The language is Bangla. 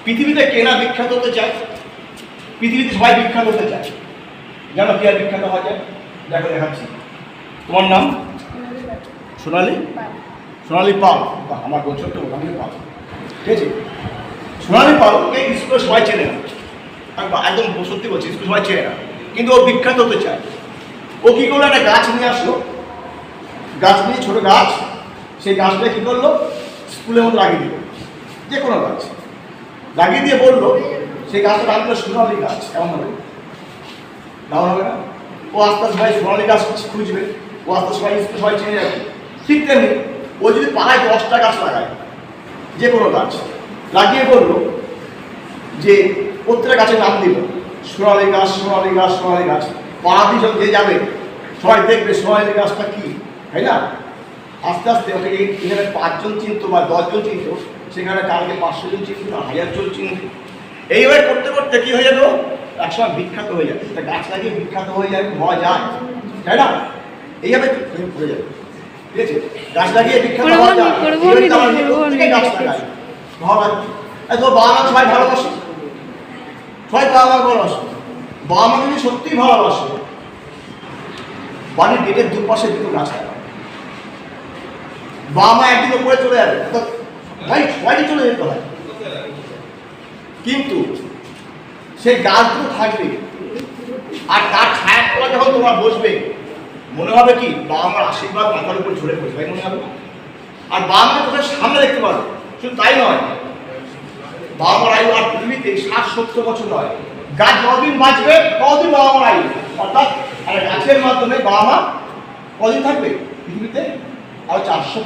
পৃথিবীতে কে না বিখ্যাত হতে চায়? পৃথিবীতে সবাই বিখ্যাত হতে চায়। জানো কি আর বিখ্যাত হওয়া যায়? দেখো দেখাচ্ছি। তোমার নাম? সোনালি। সোনালি পাল। আমার বছর তো সোনালি পাল, ঠিক আছে। সোনালি পালকে স্কুলে সবাই চেনে না, একদম সত্যি বলছি, স্কুলে সবাই চেনে না, কিন্তু ও বিখ্যাত হতে চায়। ও কী করলো, একটা গাছ নিয়ে আসলো, গাছ নিয়ে ছোটো গাছ, সেই গাছটা কী করলো, স্কুলের মধ্যে লাগিয়ে দিল, যে কোনো গাছ লাগিয়ে দিয়ে বললো সেই গাছটা নাম হলো সোনালি গাছ। এমন হবে কেমন হবে না? ও আস্তে আস্তে সবাই সোনালি গাছ খুঁজবে, ও আস্তে সবাই স্কুলে সবাই চেনে যাবে। ঠিক তেমনি ও যদি পাড়ায় 10টা গাছ লাগায়, যে কোনো গাছ লাগিয়ে বললো যে প্রত্যেকটা গাছের নাম দিল সোনালি গাছ, সোনালি গাছ, সোনালি গাছ, পাড়াতে যখন যে যাবে সবাই দেখবে সোনালি গাছটা কি, তাই না? আস্তে আস্তে ওকে এখানে 5 জন চিনত বা 10 জন চিনত, সেখানে কালকে 500 জন চিনত, 1000 জন চিনত। এইভাবে করতে করতে কি হয়ে যাবে, একসময় বিখ্যাত হয়ে যাবে। গাছ লাগিয়ে বিখ্যাত হয়ে যায়, হওয়া যায়, তাই না? এইভাবে হয়ে যাবে, ঠিক আছে। গাছ লাগিয়ে বিখ্যাত হওয়া যায়, গাছ লাগাই ভালো। বাবা মা সবাই ভালোবাসে, সবাই বাবা মা ভালোবাসে। বাবা মা যদি সত্যিই ভালোবাসে, বাড়ির গেটের দুপাশে দুটো গাছ লাগাবে। বাবা মা একদিন উপরে চলে যাবে, সবাইকে চলে যেতে হয়, কিন্তু সেই গাছগুলো থাকবে। আর তার ছায়া তলা যখন তোমরা বসবে, মনে হবে কি বাবা মার আশীর্বাদ মাথার উপর ঝরে পড়ছে, তাই মনে হবে। আর বাবা মা তোদের সামনে দেখতে পাবে। শুধু তাই নয়, বাবা মার আয়ু আর পৃথিবীতে 60-70 বছর নয়, গাছ যতদিন বাঁচবে ততদিন বাবা মার আয়ু। অর্থাৎ গাছের মাধ্যমে বাবা মা কদিন থাকবে পৃথিবীতে? আর 400